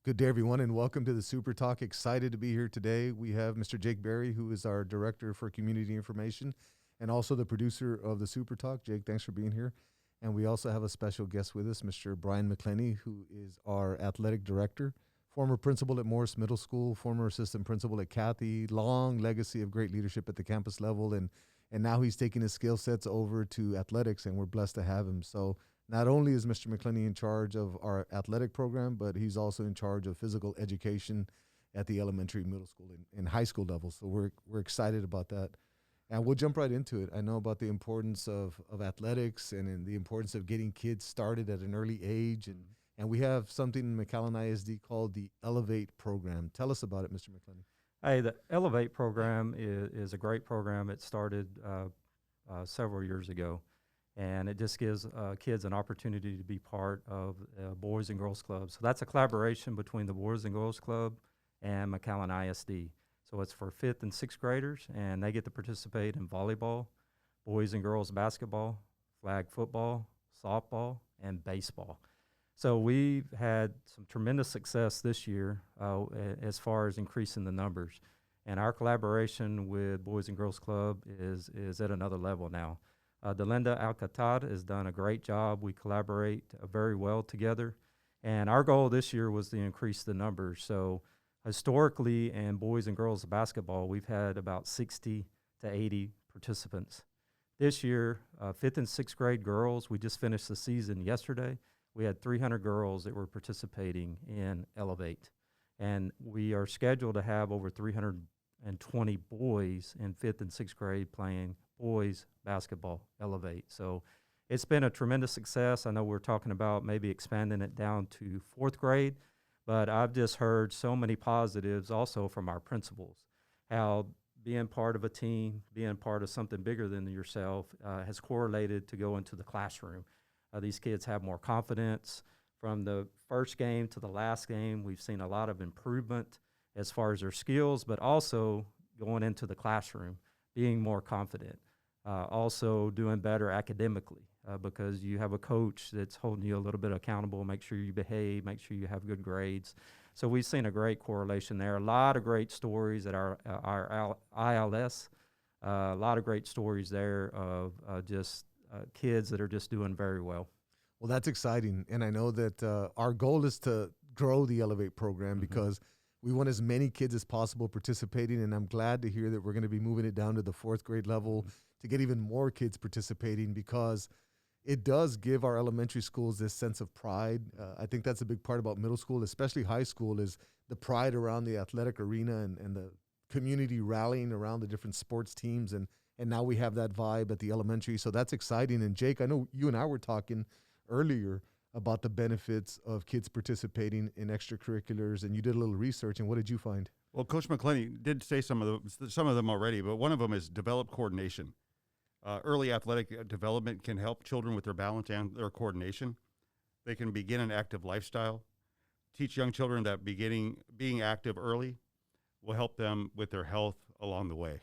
Good day, everyone, and welcome to the SuperTalk. Excited to be here today. We have Mr. Jake Berry, who is our Director for Community Information and also the producer of the SuperTalk. Jake, thanks for being here. And we also have a special guest with us, Mr. Brian McAllen, who is our Athletic Director, former principal at Morris Middle School, former assistant principal at Cathy, long legacy of great leadership at the campus level, and now he's taking his skill sets over to athletics, and we're blessed to have him. So not only is Mr. McAllen in charge of our athletic program, but he's also in charge of physical education at the elementary, middle school, and high school level. So we're excited about that. And we'll jump right into it. I know about the importance of athletics and the importance of getting kids started at an early age. And we have something in McAllen ISD called the Elevate program. Tell us about it, Mr. McAllen. Hey, the Elevate program is a great program. It started several years ago. And it just gives kids an opportunity to be part of Boys and Girls Club. So that's a collaboration between the Boys and Girls Club and McAllen ISD. So it's for 5th and 6th graders, and they get to participate in volleyball, boys and girls basketball, flag football, softball, and baseball. So we've had some tremendous success this year as far as increasing the numbers. And our collaboration with Boys and Girls Club is at another level now. Delinda Alcatar has done a great job. We collaborate very well together. And our goal this year was to increase the numbers. So historically in boys and girls basketball, we've had about 60 to 80 participants. This year, 5th and 6th grade girls, we just finished the season yesterday. We had 300 girls that were participating in Elevate. And we are scheduled to have over 320 boys in 5th and 6th grade playing boys basketball Elevate. So it's been a tremendous success. I know we're talking about maybe expanding it down to 4th grade, but I've just heard so many positives also from our principals, how being part of a team, being part of something bigger than yourself has correlated to go into the classroom. These kids have more confidence. From the first game to the last game, we've seen a lot of improvement as far as their skills, but also going into the classroom, being more confident, also doing better academically because you have a coach that's holding you a little bit accountable, make sure you behave, make sure you have good grades. So we've seen a great correlation there. A lot of great stories at our ILS, a lot of great stories there of just kids that are just doing very well. Well, that's exciting. And I know that our goal is to grow the Elevate program because we want as many kids as possible participating, and I'm glad to hear that we're going to be moving it down to the 4th grade level to get even more kids participating because it does give our elementary schools this sense of pride. I think that's a big part about middle school, especially high school, is the pride around the athletic arena and the community rallying around the different sports teams, and now we have that vibe at the elementary, so that's exciting. And Jake, I know you and I were talking earlier about the benefits of kids participating in extracurriculars, and you did a little research, and what did you find? Well, Coach McAllen did say some of them already, but one of them is develop coordination. Early athletic development can help children with their balance and their coordination. They can begin an active lifestyle. Teach young children that being active early will help them with their health along the way,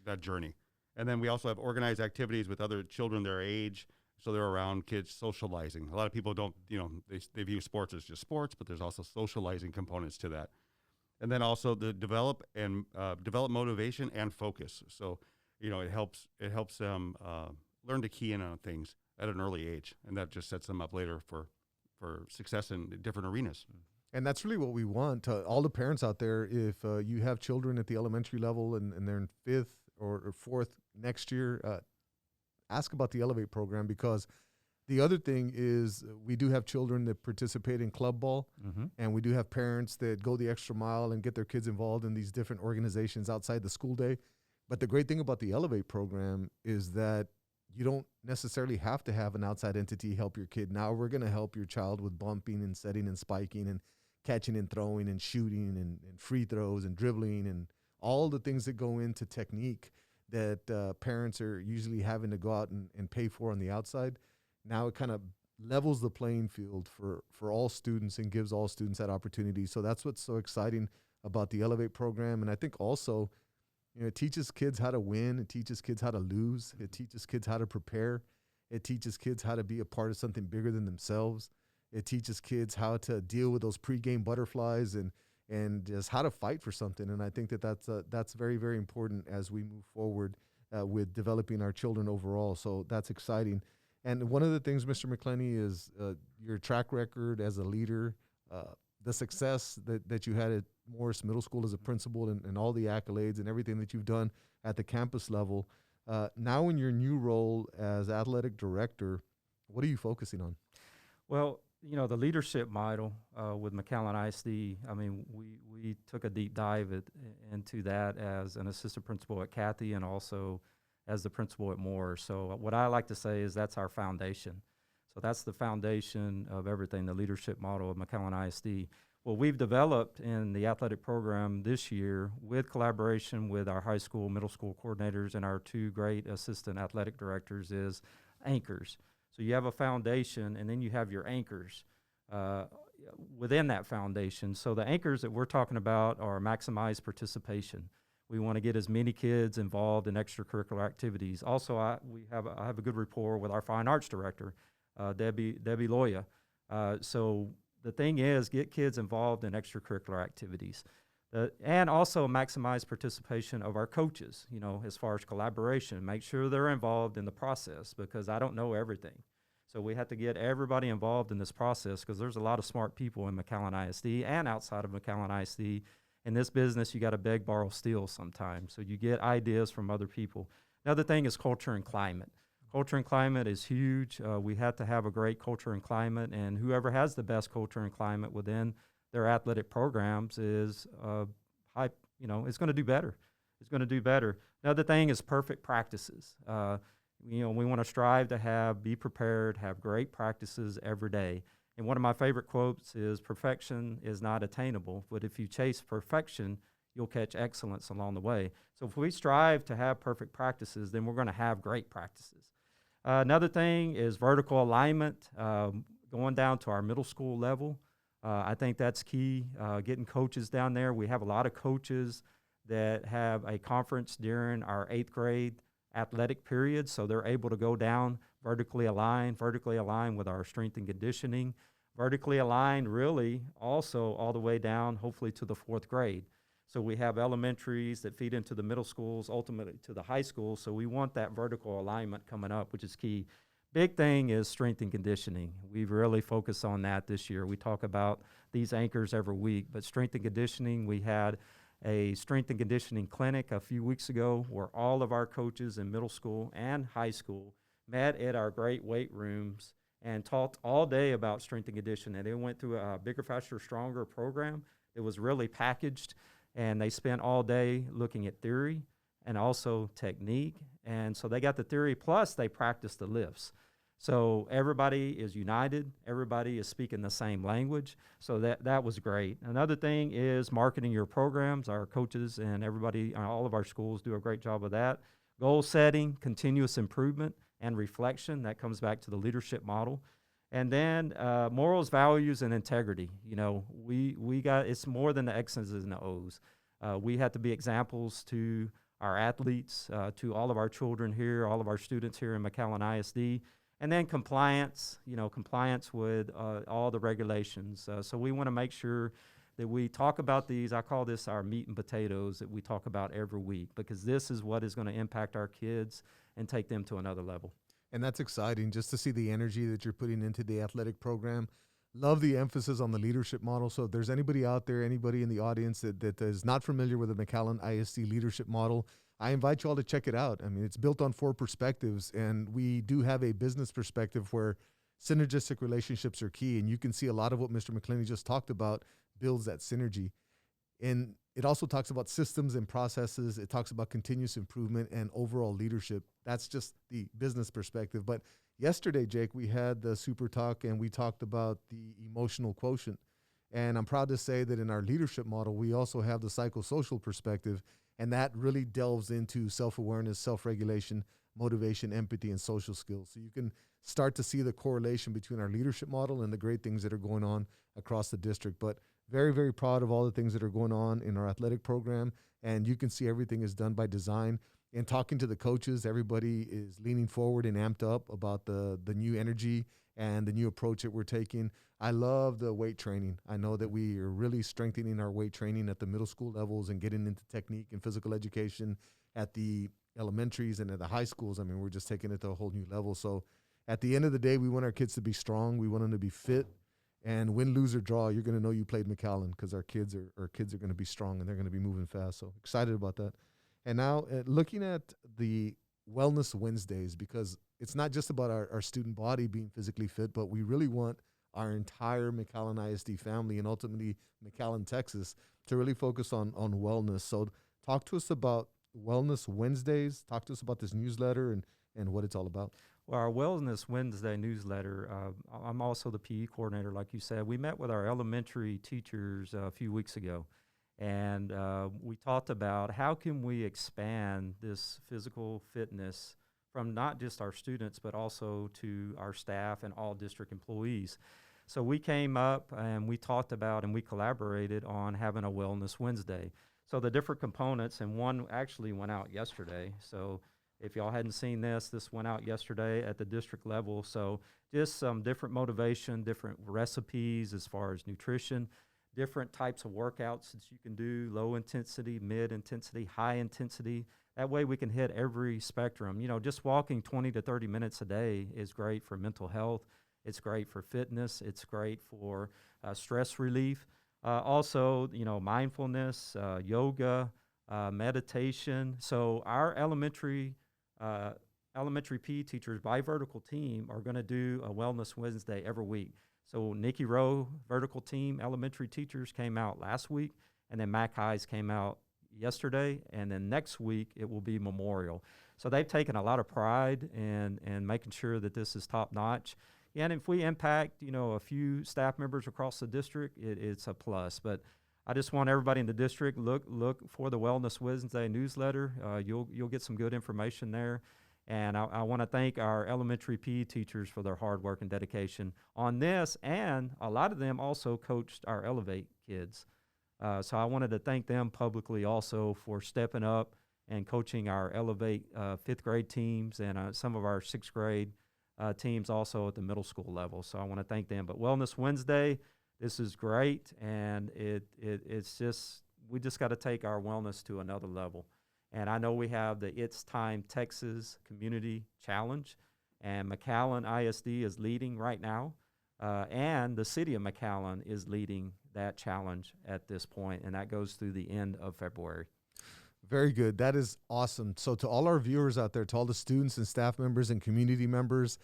that journey. And then we also have organized activities with other children their age, so they're around kids socializing. A lot of people don't, they view sports as just sports, but there's also socializing components to that. And then also the develop motivation and focus. So, it helps them learn to key in on things at an early age, and that just sets them up later for success in different arenas. And that's really what we want. All the parents out there, if you have children at the elementary level and they're in 5th or 4th next year, ask about the Elevate program, because the other thing is we do have children that participate in club ball, and we do have parents that go the extra mile and get their kids involved in these different organizations outside the school day. But the great thing about the Elevate program is that you don't necessarily have to have an outside entity help your kid. Now we're going to help your child with bumping and setting and spiking and catching and throwing and shooting and free throws and dribbling and all the things that go into technique that parents are usually having to go out and pay for on the outside. Now it kind of levels the playing field for all students and gives all students that opportunity. So that's what's so exciting about the Elevate program. And I think also, it teaches kids how to win. It teaches kids how to lose. It teaches kids how to prepare. It teaches kids how to be a part of something bigger than themselves. It teaches kids how to deal with those pregame butterflies and just how to fight for something. And I think that's very, very important as we move forward with developing our children overall. So that's exciting. And one of the things, Mr. McClenny, is your track record as a leader, the success that you had at Morris Middle School as a principal, and all the accolades and everything that you've done at the campus level. Now in your new role as athletic director, what are you focusing on? Well, the leadership model with McAllen ISD, I mean, we took a deep dive into that as an assistant principal at Cathy and also as the principal at Moore. So what I like to say is that's our foundation. So that's the foundation of everything, the leadership model of McAllen ISD. What we've developed in the athletic program this year with collaboration with our high school, middle school coordinators and our two great assistant athletic directors is anchors. So you have a foundation, and then you have your anchors within that foundation. So the anchors that we're talking about are maximize participation. We want to get as many kids involved in extracurricular activities. Also, I have a good rapport with our fine arts director, Debbie Loya. So the thing is, get kids involved in extracurricular activities. And also maximize participation of our coaches, as far as collaboration. Make sure they're involved in the process, because I don't know everything. So we have to get everybody involved in this process, because there's a lot of smart people in McAllen ISD and outside of McAllen ISD. In this business, you got to beg, borrow, steal sometimes. So you get ideas from other people. Another thing is culture and climate. Culture and climate is huge. We have to have a great culture and climate, and whoever has the best culture and climate within their athletic programs is it's going to do better. It's going to do better. Another thing is perfect practices. We want to strive to be prepared, have great practices every day. And one of my favorite quotes is, perfection is not attainable, but if you chase perfection, you'll catch excellence along the way. So if we strive to have perfect practices, then we're going to have great practices. Another thing is vertical alignment, going down to our middle school level. I think that's key, getting coaches down there. We have a lot of coaches that have a conference during our 8th grade athletic period, so they're able to go down vertically aligned with our strength and conditioning, vertically aligned really also all the way down, hopefully to the 4th grade. So we have elementaries that feed into the middle schools, ultimately to the high schools, so we want that vertical alignment coming up, which is key. Big thing is strength and conditioning. We've really focused on that this year. We talk about these anchors every week, but strength and conditioning, we had a strength and conditioning clinic a few weeks ago where all of our coaches in middle school and high school met at our great weight rooms and talked all day about strength and conditioning. They went through a Bigger, Faster, Stronger program. It was really packaged, and they spent all day looking at theory and also technique. And so they got the theory, plus they practiced the lifts. So everybody is united. Everybody is speaking the same language. So that was great. Another thing is marketing your programs. Our coaches and everybody, all of our schools do a great job of that. Goal setting, continuous improvement, and reflection. That comes back to the leadership model. And then morals, values, and integrity. We got, it's more than the X's and the O's. We have to be examples to our athletes, to all of our children here, all of our students here in McAllen ISD. And then compliance, compliance with all the regulations. So we want to make sure that we talk about these. I call this our meat and potatoes that we talk about every week, because this is what is going to impact our kids and take them to another level. And that's exciting just to see the energy that you're putting into the athletic program. Love the emphasis on the leadership model. So if there's anybody out there, anybody in the audience that is not familiar with the McAllen ISD leadership model, I invite you all to check it out. I mean, it's built on 4 perspectives, and we do have a business perspective where synergistic relationships are key, and you can see a lot of what Mr. McClenny just talked about builds that synergy. And it also talks about systems and processes. It talks about continuous improvement and overall leadership. That's just the business perspective. But yesterday, Jake, we had the SuperTalk, and we talked about the emotional quotient. And I'm proud to say that in our leadership model, we also have the psychosocial perspective, and that really delves into self-awareness, self-regulation, motivation, empathy, and social skills. So you can start to see the correlation between our leadership model and the great things that are going on across the district. But very, very proud of all the things that are going on in our athletic program. And you can see everything is done by design. And talking to the coaches, everybody is leaning forward and amped up about the new energy and the new approach that we're taking. I love the weight training. I know that we are really strengthening our weight training at the middle school levels and getting into technique and physical education at the elementaries and at the high schools. I mean, we're just taking it to a whole new level. So at the end of the day, we want our kids to be strong. We want them to be fit. And win, lose, or draw, you're going to know you played McAllen because our kids are going to be strong and they're going to be moving fast. So excited about that. And now looking at the Wellness Wednesdays, because it's not just about our student body being physically fit, but we really want our entire McAllen ISD family and ultimately McAllen, Texas, to really focus on wellness. So talk to us about Wellness Wednesdays. Talk to us about this newsletter and what it's all about. Well, our Wellness Wednesday newsletter, I'm also the PE coordinator, like you said. We met with our elementary teachers a few weeks ago, and we talked about how can we expand this physical fitness from not just our students, but also to our staff and all district employees. So we came up and we talked about and we collaborated on having a Wellness Wednesday. So the different components, and one actually went out yesterday. So if y'all hadn't seen this went out yesterday at the district level. So just some different motivation, different recipes as far as nutrition, different types of workouts that you can do, low intensity, mid intensity, high intensity. That way we can hit every spectrum. You know, just walking 20 to 30 minutes a day is great for mental health. It's great for fitness. It's great for stress relief. Also, you know, mindfulness, yoga, meditation. So our elementary PE teachers by vertical team are going to do a Wellness Wednesday every week. So Nikki Rowe vertical team elementary teachers came out last week, and then Mac Highs came out yesterday, and then next week it will be Memorial. So they've taken a lot of pride in making sure that this is top notch. And if we impact, you know, a few staff members across the district, it's a plus. But I just want everybody in the district look for the Wellness Wednesday newsletter. You'll get some good information there. And I want to thank our elementary PE teachers for their hard work and dedication on this. And a lot of them also coached our Elevate kids. So I wanted to thank them publicly also for stepping up and coaching our Elevate 5th grade teams and some of our 6th grade teams also at the middle school level. So I want to thank them. But Wellness Wednesday, this is great, and it's just, we just got to take our wellness to another level. And I know we have the It's Time Texas Community Challenge, and McAllen ISD is leading right now, and the city of McAllen is leading that challenge at this point, and that goes through the end of February. Very good. That is awesome. So to all our viewers out there, to all the students and staff members and community members,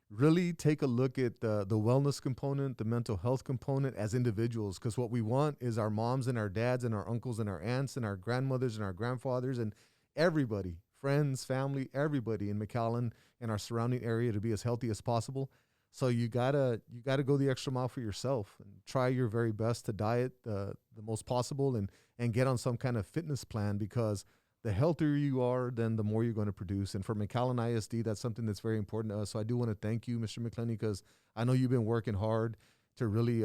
really take a look at the wellness component, the mental health component as individuals, because what we want is our moms and our dads and our uncles and our aunts and our grandmothers and our grandfathers and everybody, friends, family, everybody in McAllen and our surrounding area to be as healthy as possible. So you gotta go the extra mile for yourself and try your very best to diet the most possible and get on some kind of fitness plan, because the healthier you are, then the more you're going to produce. And for McAllen ISD, that's something that's very important to us. So I do want to thank you, Mr. McClenny, because I know you've been working hard to really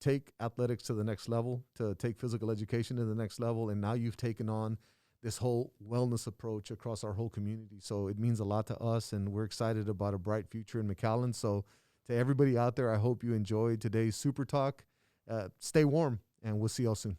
take athletics to the next level, to take physical education to the next level. And now you've taken on this whole wellness approach across our whole community. So it means a lot to us, and we're excited about a bright future in McAllen. So to everybody out there, I hope you enjoyed today's Super Talk. Stay warm, and we'll see y'all soon.